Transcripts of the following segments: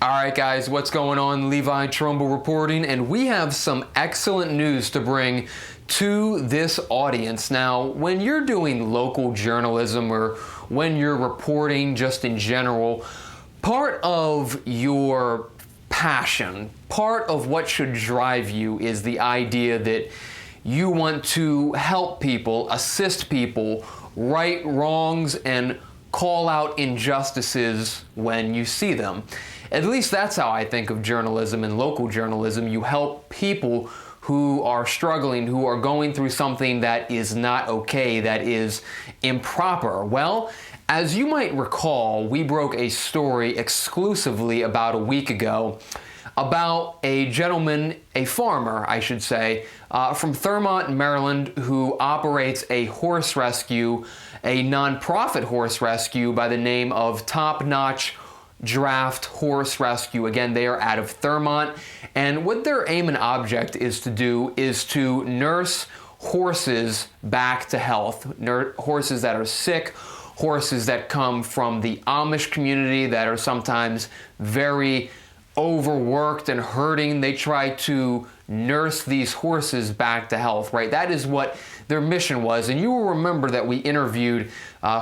All right, guys, what's going on? Levi Trumbull reporting, and we have some excellent news to bring to this audience. Now, when you're doing local journalism or when you're reporting just in general, part of your passion, part of what should drive you is the idea that you want to help people, assist people, right wrongs, and call out injustices when you see them. At least that's how I think of journalism and local journalism. You help people who are struggling, who are going through something that is not okay, that is improper. Well, as you might recall, we broke a story exclusively about a week ago about a gentleman, a farmer, I should say, from Thurmont, Maryland, who operates a horse rescue, a nonprofit horse rescue by the name of Top Notch Draft Horse Rescue. Again, they are out of Thurmont, and what their aim and object is to do is to nurse horses back to health. Horses that are sick, horses that come from the Amish community that are sometimes very overworked and hurting. They try to nurse these horses back to health, right? That is what their mission was. And you will remember that we interviewed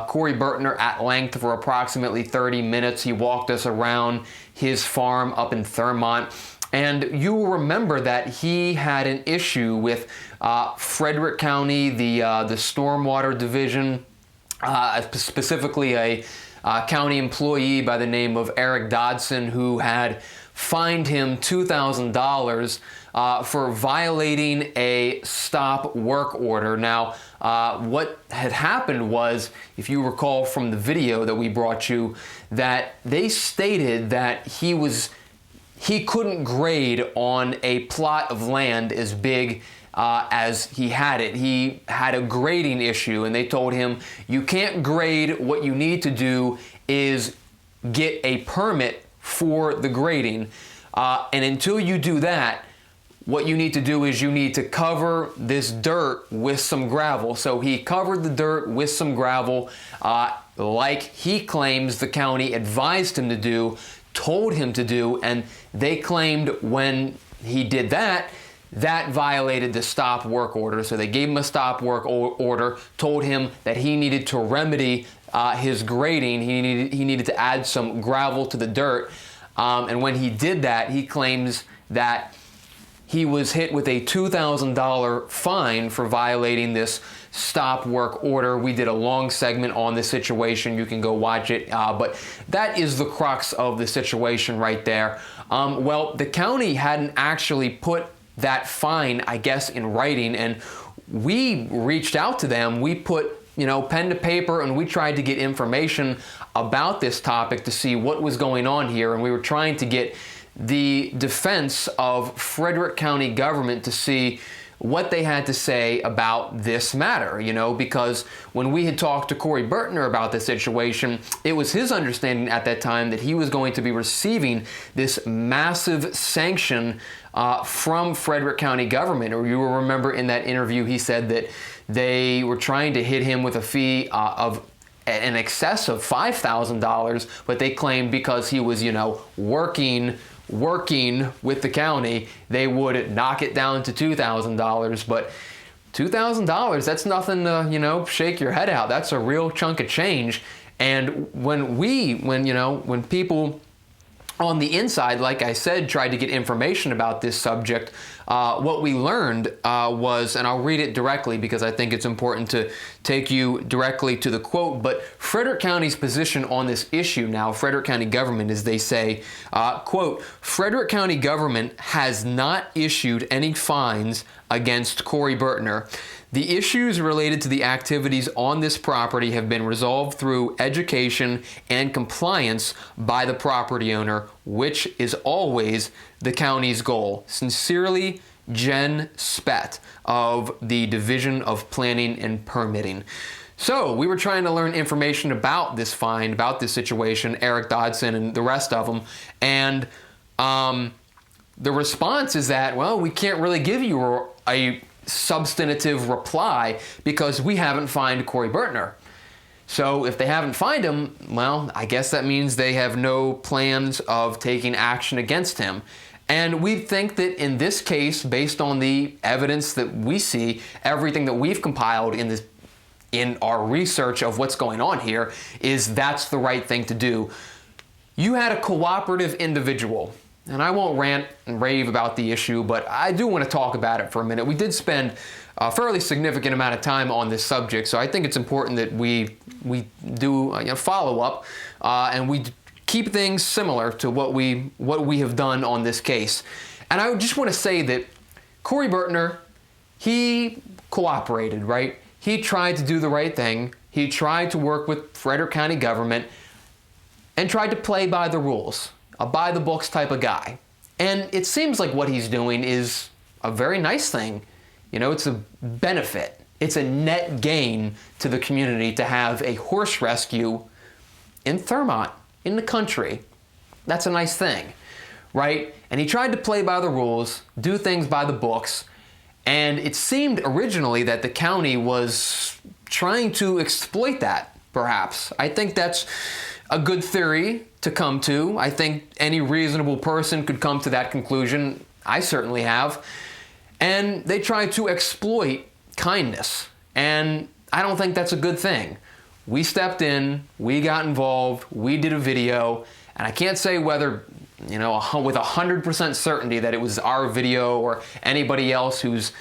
Corey Burtner at length for approximately 30 minutes. He walked us around his farm up in Thurmont. And you will remember that he had an issue with Frederick County, the stormwater division, specifically a county employee by the name of Eric Dodson, who had fined him $2,000 for violating a stop work order. Now, what had happened was, if you recall from the video that we brought you, that they stated that he couldn't grade on a plot of land as big as he had it. He had a grading issue, and they told him, you can't grade. What you need to do is get a permit for the grading. And until you do that, what you need to do is you need to cover this dirt with some gravel. So he covered the dirt with some gravel, like he claims the county advised him to do, told him to do, and they claimed when he did that, that violated the stop work order. So they gave him a stop work order, told him that he needed to remedy his grading. He needed to add some gravel to the dirt. And when he did that, he claims that he was hit with a $2,000 fine for violating this stop work order. We did a long segment on this situation. You can go watch it. But that is the crux of the situation right there. Well, the county hadn't actually put that fine, I guess, in writing, and we reached out to them. We put, pen to paper, and we tried to get information about this topic to see what was going on here, and we were trying to get the defense of Frederick County Government to see what they had to say about this matter, because when we had talked to Corey Burtner about the situation, it was his understanding at that time that he was going to be receiving this massive sanction from Frederick County Government. Or you will remember in that interview, he said that they were trying to hit him with a fee of in excess of $5,000, but they claimed because he was, working with the county, they would knock it down to $2,000. But $2,000, that's nothing to, shake your head out. That's a real chunk of change. And when people on the inside, like I said, tried to get information about this subject, what we learned was, and I'll read it directly because I think it's important to take you directly to the quote, but Frederick County's position on this issue now, Frederick County Government, as they say, quote, Frederick County Government has not issued any fines against Corey Burtner. The issues related to the activities on this property have been resolved through education and compliance by the property owner, which is always the county's goal. Sincerely, Jen Spett of the Division of Planning and Permitting. So we were trying to learn information about this fine, about this situation, Eric Dodson and the rest of them, and the response is that, well, we can't really give you a substantive reply because we haven't fined Corey Burtner. So if they haven't found him, well, I guess that means they have no plans of taking action against him. And we think that in this case, based on the evidence that we see, everything that we've compiled in our research of what's going on here, is that's the right thing to do. You had a cooperative individual, and I won't rant and rave about the issue, but I do want to talk about it for a minute. We did spend a fairly significant amount of time on this subject, so I think it's important that we do follow up and we keep things similar to what we have done on this case. And I just want to say that Corey Burtner, he cooperated, right? He tried to do the right thing. He tried to work with Frederick County Government and tried to play by the rules, a by the books type of guy. And it seems like what he's doing is a very nice thing. You know, it's a benefit. It's a net gain to the community to have a horse rescue in Thurmont, in the country. That's a nice thing, right? And he tried to play by the rules, do things by the books, and it seemed originally that the county was trying to exploit that, perhaps. I think that's a good theory to come to. I think any reasonable person could come to that conclusion. I certainly have. And they tried to exploit kindness, and I don't think that's a good thing. We stepped in, we got involved, we did a video, and I can't say whether, with 100% certainty that it was our video or anybody else who's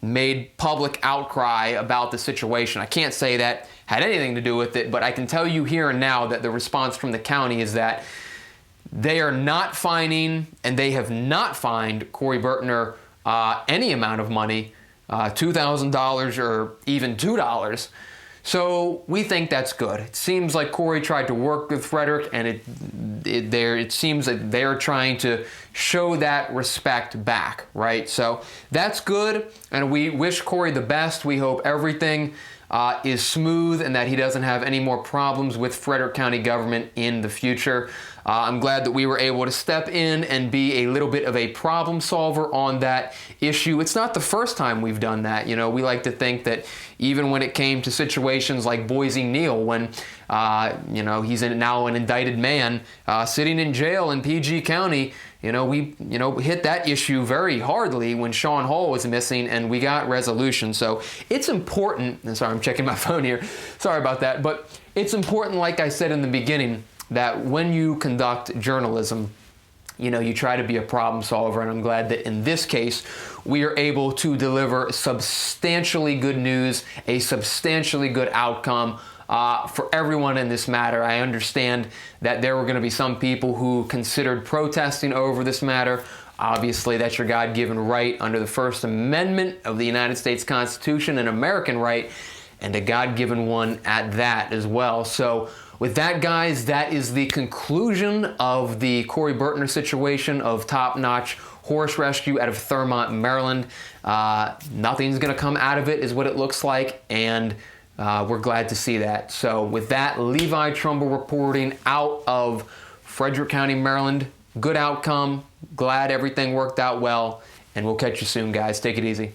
made public outcry about the situation. I can't say that had anything to do with it, but I can tell you here and now that the response from the county is that they are not fining, and they have not fined Corey Burtner any amount of money, $2,000 or even $2. So we think that's good. It seems like Corey tried to work with Frederick, and it seems that they're trying to show that respect back, right? So that's good, and we wish Corey the best. We hope everything is smooth and that he doesn't have any more problems with Frederick County Government in the future. I'm glad that we were able to step in and be a little bit of a problem solver on that issue. It's not the first time we've done that. You know, we like to think that even when it came to situations like Boise Neal, when he's now an indicted man sitting in jail in PG County, we hit that issue very hardly when Sean Hall was missing, and we got resolution. So it's important, and sorry, I'm checking my phone here. Sorry about that. But it's important, like I said in the beginning, that when you conduct journalism, you try to be a problem solver, and I'm glad that in this case, we are able to deliver substantially good news, a substantially good outcome for everyone in this matter. I understand that there were going to be some people who considered protesting over this matter. Obviously, that's your God-given right under the First Amendment of the United States Constitution, an American right, and a God-given one at that as well. So with that, guys, that is the conclusion of the Corey Burtner situation of top-notch horse rescue out of Thurmont, Maryland. Nothing's going to come out of it is what it looks like, and we're glad to see that. So with that, Levi Trumbull reporting out of Frederick County, Maryland. Good outcome. Glad everything worked out well, and we'll catch you soon, guys. Take it easy.